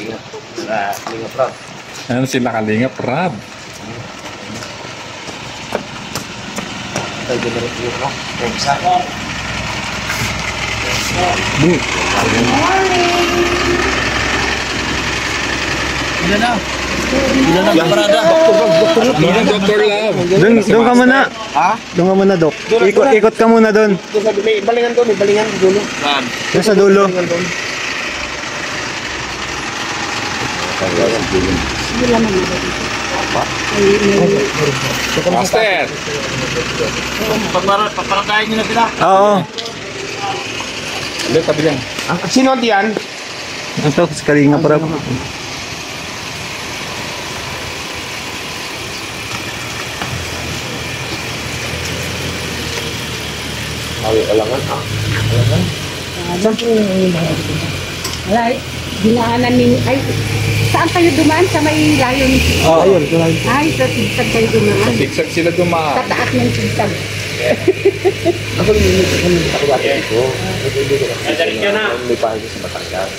Kalingap Rab. Ano sila Kalingap Rab? Ito generate yun, no? Pegsa. Good morning! Ilan na? Ilan na kamarada? Dr. Love. Doon ka muna. Ha? Doon ka muna, Dok. Ikot ka muna doon. May balingan doon, may balingan sa dulo. Saan? Doon sa dulo. Balingan doon. Sige lang naman dito. Master. Paparatayin nyo na sila. Oo. Ulit, tabi lang. Sino ang tiyan? Ito, si Kalingap Rab. Alangan. Saan po yung wala, dinaanan ninyo. Ay, saan kayo dumaan? Sa may layo ni Oo, ayun. Ay, sa tigsag kayo dumaan. Sigsag sila dumaan. Sa taas ng tigsag. Ako yung nakagatin ko. Nadalit ka na. May pahay ko sa Batangas.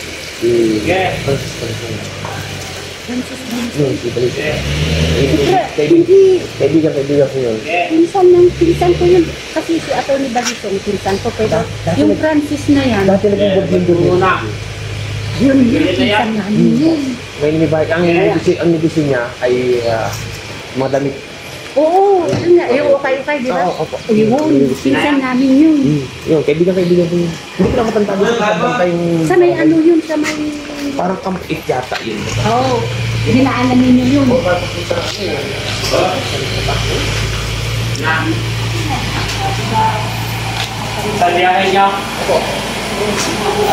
Francis, Kaibigan ko yun. pinsan ko yun. Kasi si Atty. Balisong, pinsan ko. Pero yung Francis na yan, Dati naging board member na. yun, pinsan namin yun. Ngayon may bahay. Ang negosyo niya ay mga damit. Oo, yun nga. Yung okay, di ba? Oo, opo. Yun, pinsan namin yun. Yun, kaibigan ko yun. Hindi ko na matanda doon sa kanta yung... Sa may ano yun, sa may... Parang kampit yata yun. Oo, dinaanan ninyo yun. Sa biyahe niya?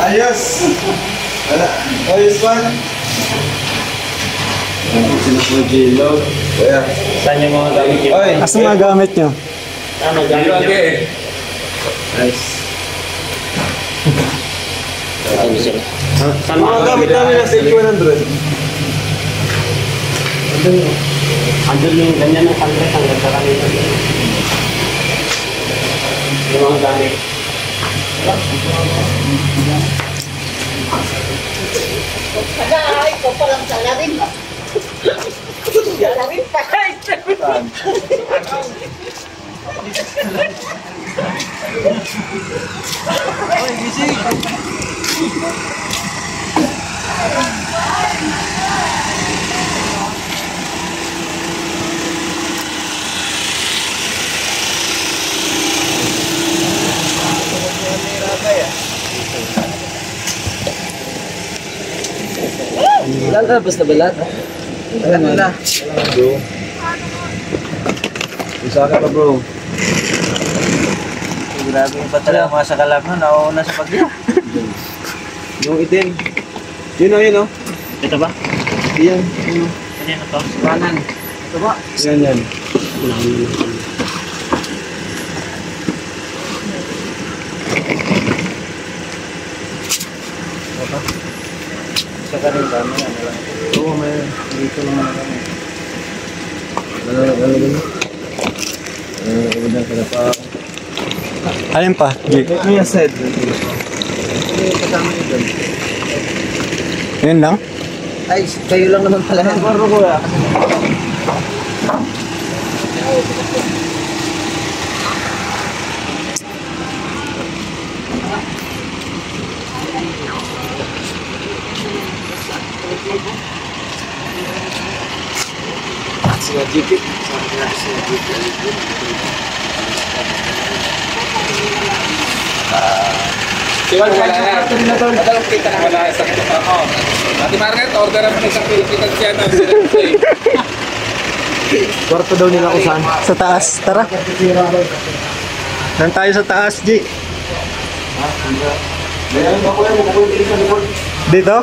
Ayos! Wala. Ayos man. Sinapojilo. Kaya. Saan yung mga gamit niya? Oy! Asan mga gamit nyo? Saan ang gamit niya? Nice. Saan Mga gamit namin nasa 100. Andun yung ganyan ng sangre, ang ganda kanina. Yung mga gamit. Ay, ko parang salarin. Salarin pa. Ilan ka basta balat? Ilan na? Bro. Isa ka pa bro. Grabe yung patala mga sa kalab na nauuna sa pagya. Yung itim. Yun o, yun o. Ito ba? Yan. Ano na to? Kanan. Ito ba? Yan yan. Sa kanin ba? Oo, may dito lang na kami. Ano? Udah kada pa. Alin pa? May said. Yun lang? Ay, kayo lang naman pala. Baro ko ya. Sila jikit. Wala na. Madalang kita na wala sa ako. Ate Margaret, order naman isang kita siya na. Kwarto daw nila kung saan. Sa taas. Tara. Saan tayo sa taas, G? Dito?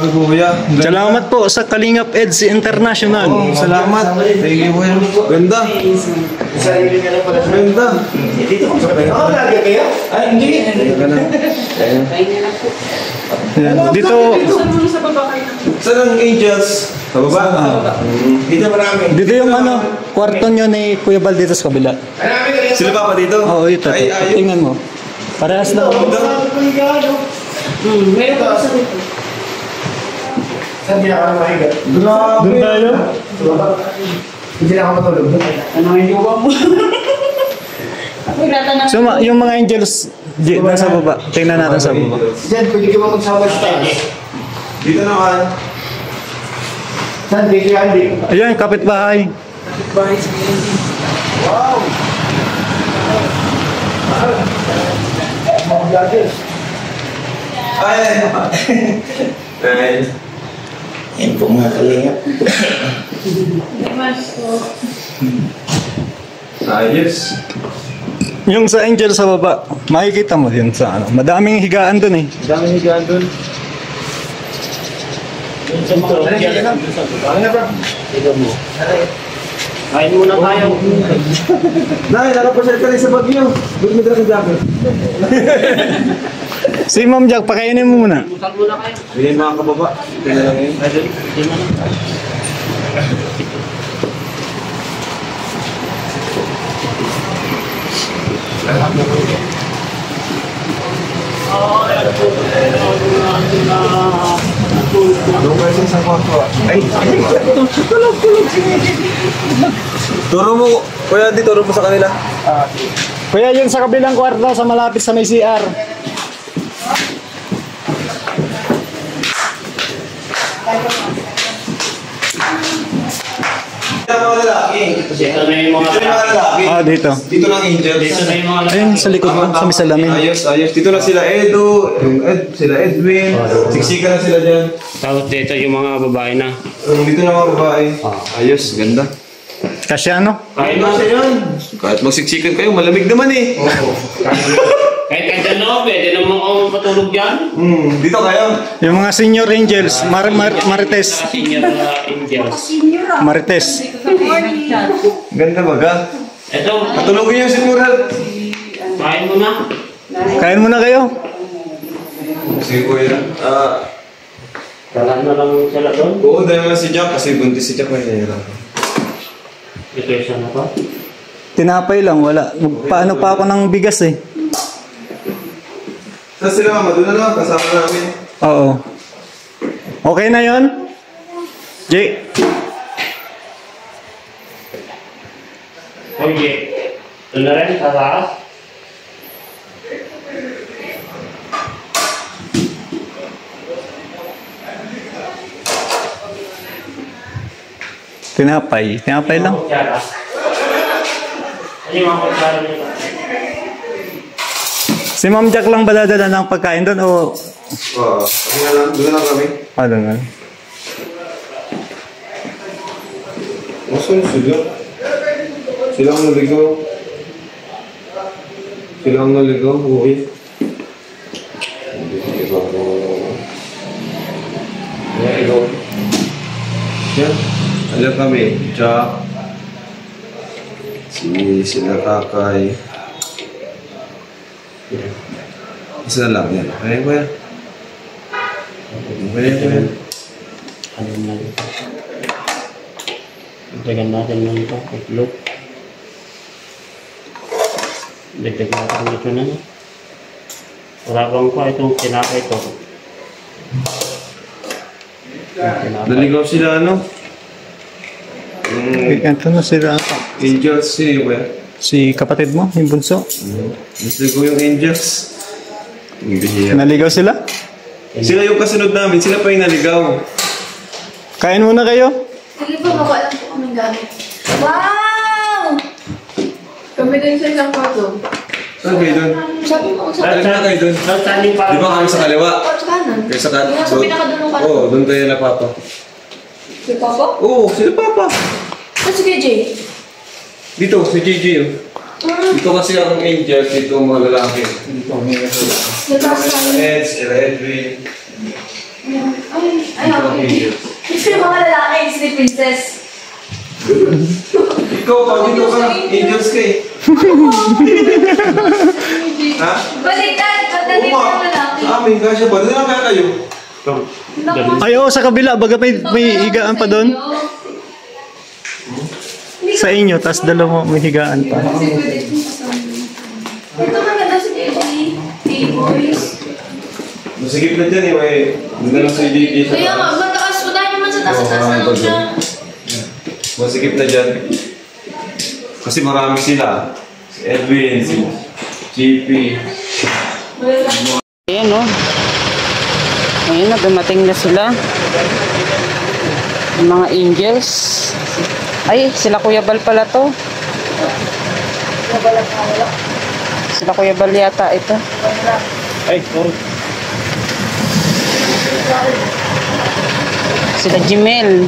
Kuya. Salamat po sa Kalingap Eds International. Salamat. Thank you, kuya. Ganda. Ganda. Ay, hindi. Yan. Dito, Saan ang angels? Sa baba? Dito marami. Dito yung ano, kwarto nyo ni Kuya Bal dito sa kabila. Sila pa pa dito? Oo, ito. Ay, ayun. Tingnan mo. Parehas lang. Meron pa sa dito. Saan di ako mahiga? Doon tayo? Hindi na ako matulog. Ano yung iwa mo? Ako natanong. So, yung mga angels, nasa baba. Tingnan natin sa baba. Diyan, pwede ka ba magsama sa taas? Dito naman. Saan di kaya hindi? Ayan, kapitbahay. Wow! Mga vloggers. Ay! Ay! Yan po mga kalingap. Ayos. Yung sa angel sa baba, makikita mo yun sa ano. Madaming higaan dun eh. Daming higaan doon. Kain muna tayo. Nay, nakapasyal ka rin sa Baguio. Doon mo dala ka jacket. Si Ma'am Jack, pakainin mo muna. Bukal muna kayo. Bigyan mga kababa. Ito na lang yun. Doon kayo sa isang kwarto. Ay! Tulog! Turo mo, kuya, di turo mo sa kanila. Kuya, yun sa kabilang kwarto, sa malapit sa may CR. Dito mga lalaki. Ito na yung mga Dito yung mga lalaki. Ah, dito. Dito lang angels. Ito na yung mga Ayun, sa likod mo, sa may salamin. Ayos, ayos. Dito lang sila Edo, yung sila Edwin. Siksika na sila dyan. Tapos dito yung mga babae na. Dito na mga babae. Ayos, ganda. Kasi ano? Kain mo. Kasi yan. Kahit magsiksikan kayo, malamig naman eh. Kahit kandyan na, pwede naman ako matulog dyan. Dito kayo. Yung mga senior angels, Marites. Senior angels. Marites. Ganda baga. Ito, Patulogin niyo si Mural. kain mo na. Kain muna kayo. Sige kuya. Dalan na lang sila doon. Oo, dahil nga si Jack kasi buntis si Jack may nahihirapan. Ito yung sana pa. Tinapay lang, wala. Paano pa ako ng bigas eh. Saan sila mama? Doon na lang, kasama namin. Oo. Okay na yon? Jay. Oye, doon na rin, sa taas. Tinapay. Tinapay lang. Kutsara. Ano yung mga kutsara nito? Si Ma'am Jack lang ba dadala ng pagkain doon o Oo, kasi na lang, doon na lang kami. ano nga? Masun sila. Sila ang naligaw. Sila ang naligaw, uwi. Yan. Alam kami, Jack. Sila Kakay. Isa lang yan. Kaya ba yan? Kaya ba yan? Ano na ito? Dagdagan natin lang ito, itlog. Dagdagan natin ito na. Wala bang pa itong tinapay ito. Naligaw sila, ano? Ito na sila. Angels, sino ba yan? Si kapatid mo, yung bunso. Naligaw yung angels. Ang bihira. Naligaw sila? Sila yung kasunod namin, sila pa yung naligaw. Kain muna kayo. Sige po, makuha lang po kaming gamit. Wow! Kami din sa isang kwarto. Saan kayo doon? Sabi mo, sa Saan na kayo doon? Saan yung Di ba kami sa kaliwa? sa kanan. Kayo sa kanan? Yung nasa pinakadulong kwarto. Oo, doon kayo na Papa. Si Papa? Oo, sila Papa. At si KJ? Dito, si Gigi yun. Dito kasi ang angels, dito ang mga lalaki. Nataas namin. Ed, sila Edwin. Ay, Dito ang okay. angels. Ito yung mga lalaki, si Princess. Ikaw, pag dito ka, angels ka eh. Ha? Baliktad, Oo pagdating nga. ng lalaki. Sa amin, kasya ba? Doon na kaya kayo. Ay, oo, sa kabila. Baga may higaan pa doon. Sa inyo, tas dalawa may higaan pa. Ito maganda si Baby. Boys. Masigip na dyan eh, may nagdala sa JJ sa Kaya nga, taas. mataas mo dahil naman sa taas-taas na lang siya. Masigip na dyan. Kasi marami sila. Si Edwin, si GP. Ayan o. Ayan na, dumating na sila. Yung mga angels. Ay, sila Kuya Bal pala to. Sila Kuya Bal yata ito. Ay, sorry. Sila Jimel.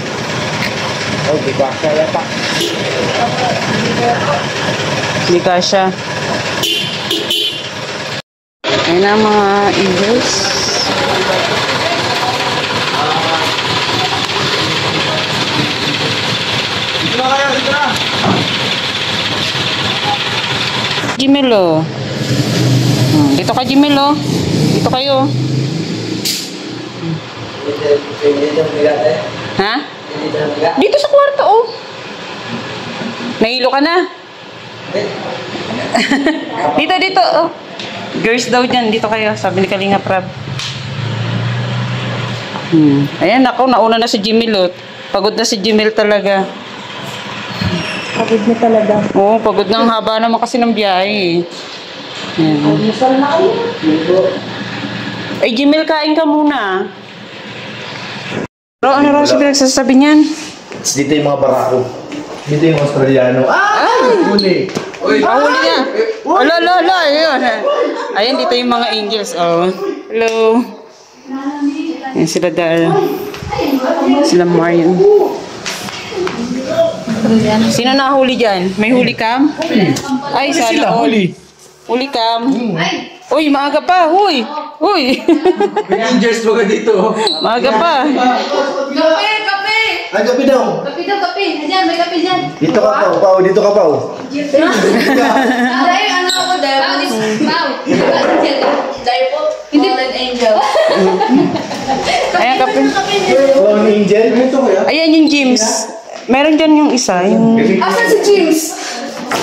Oh, di ba? Kaya pa. Hindi kasha. Ayan na mga angels. Jimel oh. Dito ka Jimel oh. Dito kayo. Ha? Dito sa kwarto oh. Nahilo ka na? dito oh. Girls daw dyan, dito kayo. Sabi ni Kalinga Prab. Ayan ako, nauna na si Jimil oh. Pagod na si Jimil talaga. Pagod na talaga. Oo, pagod na. Ang haba naman kasi ng biyahe. Ayan. Masal na kayo. Ay, Jimil, kain ka muna. Pero ano raw siya pinagsasabi niyan? Dito yung mga barako. Dito yung Australiano. Huli. Uy! Huli niya. Ala. Ayun. Ayan, dito yung mga angels. Oh. Hello. Ayan sila Dar. Sila Marion. Sino nahuli dyan? May huli cam? Ay, sana all. Huli cam. Uy, maaga pa. Uy. May angels mga dito. Maaga pa. Kape! Ay, gabi daw. Kape daw, kape. Diyan, may kape dyan. Dito ka, Pao. Dito ka, Pao. Dahil ano ako, dahil dahil po, fallen angel. Ayan, kape. Oh, ni Angel. Ayan yung James. Meron dyan yung isa. Yung... Asan si James?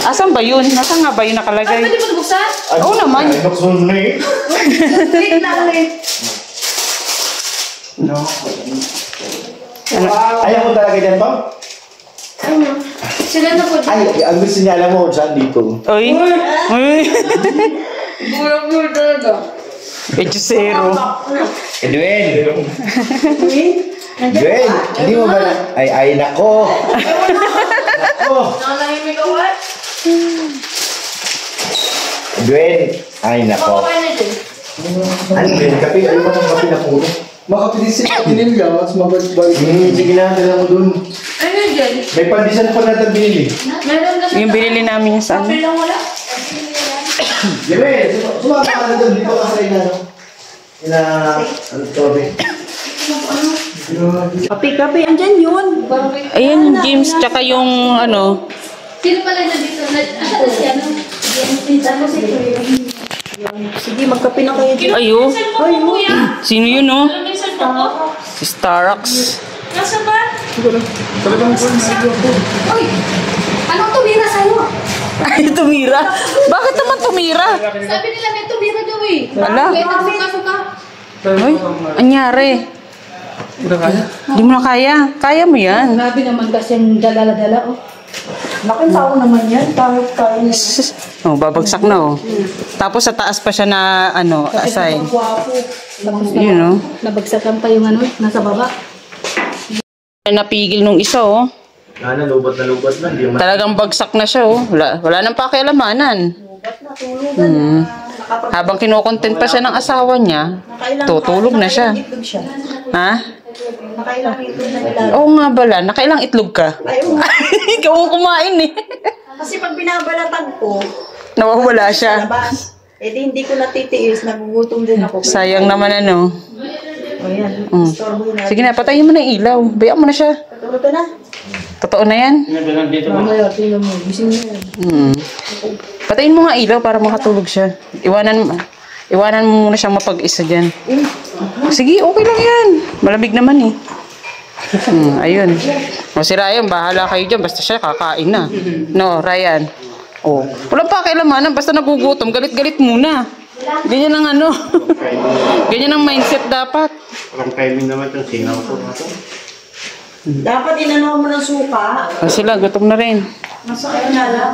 Asan ba yun? Nasaan nga ba yun nakalagay? Pwede mo nabuksan? Oo naman. Ay, nuksun na eh. Wait lang, wait. Ayaw mo talaga dyan, Pao? Sila na po. Ay, ang gusto niya alam mo, saan dito? Uy. Burang-bur talaga. Medyo zero. Edwin! Edwin! Hindi mo ba na... Ay, nako! Nako! Nakalahimik ako eh. Edwin! Ay, nako. Pakakain na dyan. Ano din? Kape? Ano ba ng kape na puno? Makapilis sila. Tinilga. Mas mabalik-balik. Sige na, dala mo dun. Ano yun dyan? May pandisan pa natin binili. Meron na sa Yung binili namin yung sa kape ano. lang wala. Edwin! Sumama ka na dun. Dito ka sa ina, no? Ina... Ano to, Kape, andyan yun. Ayan yung James, tsaka yung ano. Sino pala na dito? Asan na siya? Ano si Kuya? Sige, magkape na kayo dyan. Ayo. Kuya? Sino yun oh? Alam mo yung cellphone ko? Si Starax. Nasa ba? Uy! Anong tumira sa'yo? Ay, tumira. Bakit naman tumira? Sabi nila may tumira daw eh. Wala. Kaya nagsuka-suka. Ay, anyari. Hindi mo na kaya. Kaya mo yan. Grabe naman kasi yung dala-dala, oh. Laking tao naman yan. Tayo na. Oh, babagsak na oh. Tapos sa taas pa siya na ano, assign. Gwapo. Tapos Yun oh. nabagsakan pa yung ano, nasa baba. Napigil nung isa oh. na lubat na. Hindi mo Talagang bagsak na siya oh. Wala nang pakialamanan. Habang kinokontent pa siya ng asawa niya, tutulog na siya. Itlog siya. Ha? Nakailang itlog na nila. Oo nga bala, nakailang itlog ka? Ayun. Ikaw ang kumain eh. Kasi pag binabalatan ko, Nawawala siya. labas. Eh di hindi ko natitiis, nagugutom din ako. Sayang naman ano. O yan, storbo na. Sige na, patayin mo na yung ilaw. Bayaan mo na siya. Patulog ka na. Totoo na yan. Mamaya, tingnan mo, gising na yan. Patayin mo nga ilaw para makatulog siya. Iwanan mo muna siyang mapag-isa dyan. Sige, okay lang yan. Malamig naman eh. Ayun. O si Ryan, bahala kayo dyan. Basta siya kakain na. No, Ryan. O. Walang pakialamanan. Basta nagugutom. Galit-galit muna. Ganyan ang ano. Ganyan ang mindset dapat. Walang timing naman itong singaw ko. Dapat inanaw mo ng suka. O sila, gutom na rin. Masakit na lang.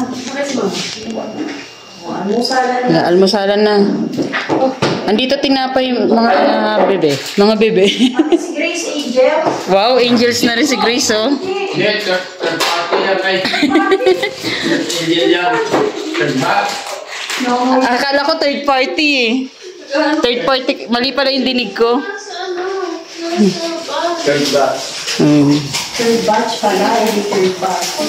Almusalan na. Almosalan na. Andito tinapay mga bebe. Mga bebe. Si Grace Angel. Wow, angels na rin si Grace, oh. Akala ko third party eh. Third party, mali pala yung dinig ko. Third ba? Third batch pala. Hindi third batch.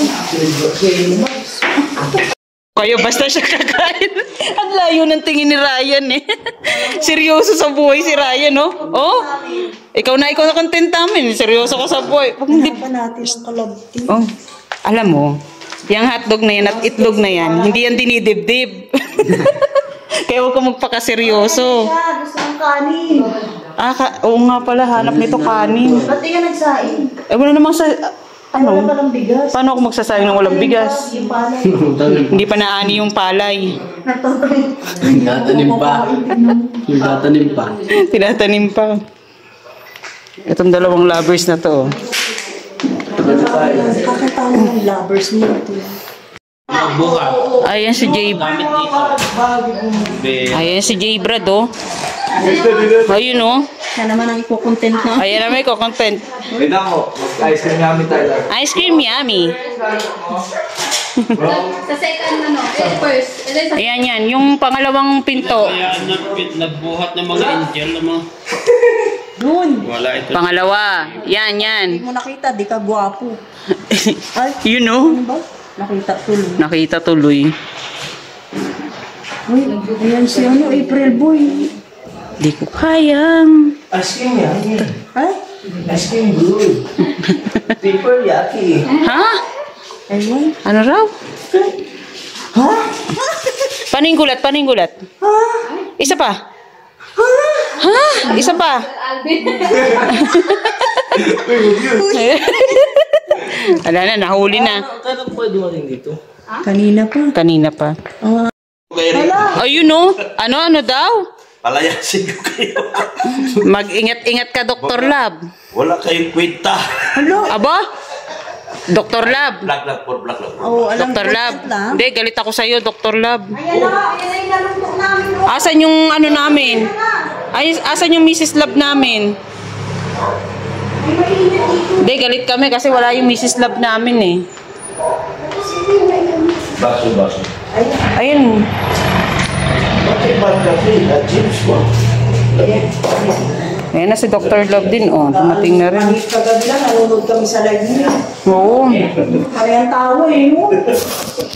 Kayo, basta siya kakain. Ang layo ng tingin ni Ryan eh. Seryoso sa buhay si Ryan, no? Oh? Ikaw na content namin. Seryoso ka sa buhay. Hindi pa natin ang kalabti. Oh, alam mo, yung hotdog na yan at itlog na yan, hindi yan dinidibdib. Kaya huwag ka magpakaseryoso. Gusto ng kanin. Oo nga pala, hanap nito kanin. Ba't di ka nagsaing? Wala namang sa... Wala pa ng bigas. Paano ako magsasayang ng walang bigas? Yung palay. Hindi pa naani yung palay. Tinatanim pa. Tinatanim pa. Tinatanim pa. Itong dalawang lovers na to. Kakatawa ng lovers mo ito. Ayan si Jay. Ayan si Jay Brad, oh. Ayun, oh. Siya naman ang iko-content na. Ayan naman ko content. Wait lang mo. Ice cream yummy tayo. Ice cream yummy. Sa second ano, first. Ayan yan, yung pangalawang pinto. Kaya nagbuhat ng mga angel ng mga... Doon. Wala ito. Pangalawa. Yan, yan. Hindi mo nakita, di ka gwapo. Ay, You know? ano ba? Nakita tuloy. Nakita tuloy. Uy, ayan si ano, April Boy. Di ko kayang. Ice cream yummy. Ay? Ice cream good. Super yucky. Ha? Ayun. Ano raw? Ha? Paano yung gulat? Paano yung gulat? Ha? Isa pa. Ha? Isa pa. Wala na, nahuli na. Kailan pwede mo rin dito? Kanina pa. Kanina pa. Ayun, no? Ano daw? Palayasin ko kayo. Mag-ingat-ingat ka, Dr. Lab. Wala kayong kwenta. Aba? Dr. Lab. Black for black lang. Oo, alam Dr. ko Lab. lang. Hindi, galit ako sa'yo, Dr. Lab. Ayan na, ayan na yung naluntok namin. Oh. Asan yung ano namin? Ay, asan yung Mrs. Lab namin? Ay, mainit dito. Hindi, galit kami kasi wala yung Mrs. Lab namin eh. Baso. Ayun. Bakit ba kape? James mo. Ayan na si Dr. Love din, oh. Dumating na rin. Kahit kagabi lang, nanonood kami sa live niya. Oo. Parehang tawa eh, no?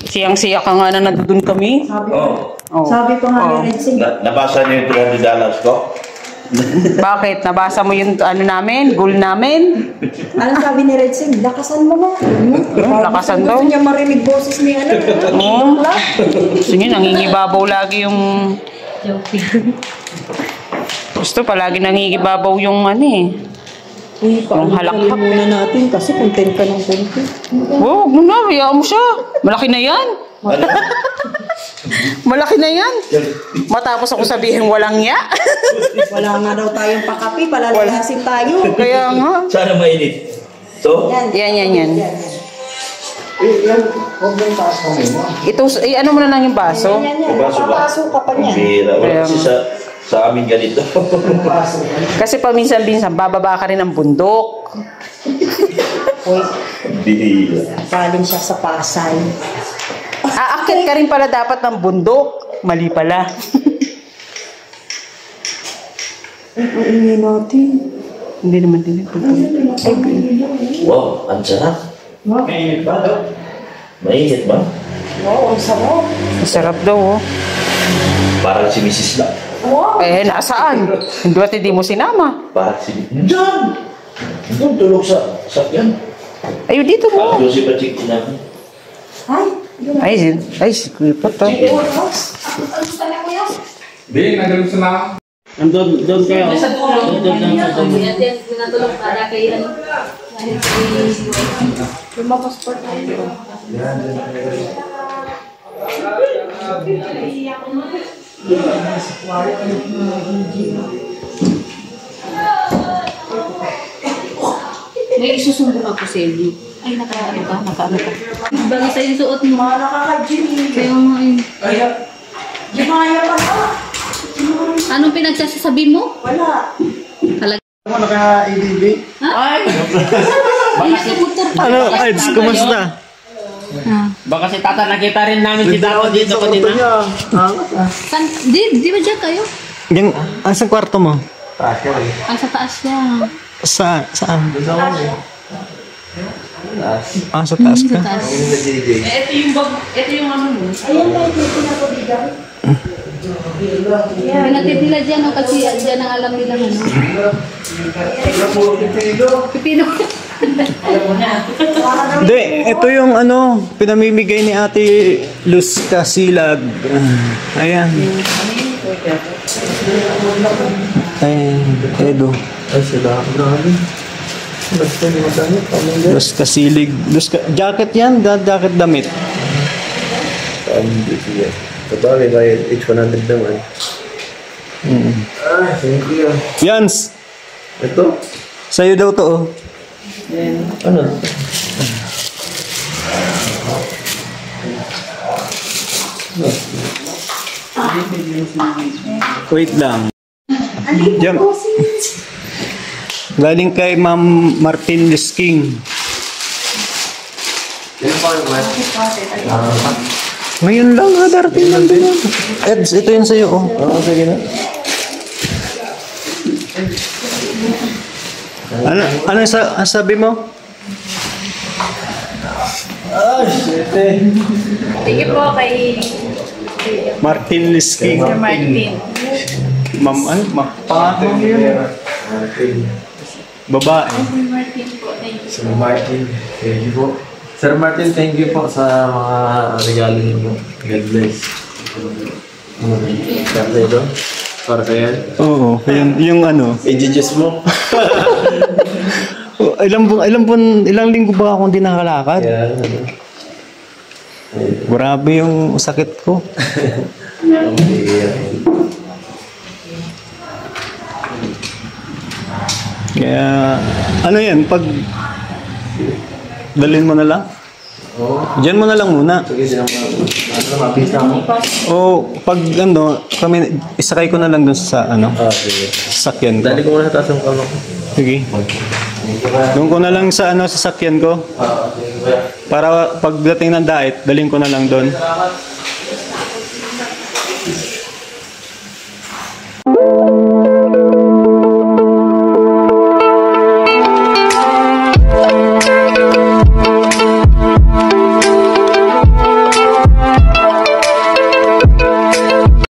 Siyang-siya ka nga na nandun kami. Sabi pa nga ni Redsing. Nabasa niyo yung $200 ko? Bakit? Nabasa mo yung ano namin? Goal namin? Anong sabi ni Redsing? Lakasan mo na. Lakasan daw. Gusto niya marinig boses ni ano. Oo. Gusto niyo, nangingibabaw lagi yung... Gusto palagi nangingibabaw yung ano eh. Uy, halakhak. muna natin kasi content ka ng content. Huwag mo na, hayaan mo siya. Malaki na yan. Malaki na yan. Matapos ako sabihin walang ya. Wala nga daw tayong pakapi, palalayasin tayo. Kaya nga. Sana mainit. So? Yan. Yan. Huwag mo yung taas mo. Ito, ano mo na lang yung baso. Yan. Papasok ka pa niya. Bira. Wala kasi sa amin ganito. Kasi paminsan-minsan, bababa ka rin ng bundok. Bira. Galing siya sa Pasay. Aakit ka rin pala dapat ng bundok. Mali pala. Ang ingay natin. Hindi naman din. Wow, ang sarap. Mainit ba? Mainit ba? Wow, ang sarap. Masarap daw, oh. Parang si Mrs. lang. Eh, nasaan? Hindi mo sinama. Parang si Mrs. Diyan! Doon tulog sa sakyan. Ayun, dito mo. Parang Josie Pachikin namin. Ay, Ay, si Kuya Pot, oh. Di, nagalusan na ako. Doon kayo. Doon sa dulo. Natulog para kay ano. Yung mga passport na yun. May isusumbong ako sa iyo. Ay, nakaano ka? Bagay sa'yo yung suot mo. Mga nakaka-Jimmy. Kaya mga yun. Jimaya pa ka. Anong pinagsasabi mo? Wala. Ano naka-ADB? Ay! Nasa motor pa. Ano, Eds, kumusta? Baka si Tata nakita rin namin si Tata dito kanina. Di ba dyan kayo? Yung, saan kwarto mo? Ang sa taas niya. Saan? Sa taas ka? Sa taas. Ito yung ano mo. Pinatip nila dyan, kasi dyan ang alam nila ano. Pipino. Hindi, ito yung ano, pinamimigay ni Ate Luz Casilag. Ayan. Ay, Edo. Ay, sila. Grabe. Basta yung madamit. Luz Casilig. Jacket yan, jacket damit. Hindi siya. Sabagay, kahit H100 naman. Ah, thank you. Yans, Ito? sa'yo daw to oh. Ano? Wait lang. Jam. Galing kay Ma'am Martin Lisking. Ngayon lang ha, darating lang din. Eds, ito yun sa'yo oh. Oo, sige na. Ano sabi mo? Ah, shit Sige po kay Martin Lisking. Sir Martin. Ma'am, ano? Pangalan mo yun? Babae. Sir Martin po. Thank you. Sir Martin, thank you po. Sir Martin, thank you po sa mga regalo ninyo. God bless. Kaya ito? Para kaya? Oo, yung ano. I-judges mo? Ilang linggo ba akong di nakalakad? Kaya, Grabe yung sakit ko. Kaya, ano yan, pag dalhin mo na lang? Diyan mo na lang muna. sige, mapis na ako. O, pag ano, isakay ko na lang dun sa, Sige. sasakyan ko. Dali ko muna sa taas ng kamay ko. Sige. Doon ko na lang sa, sasakyan ko. Para pagdating ng diet, dalhin ko na lang doon.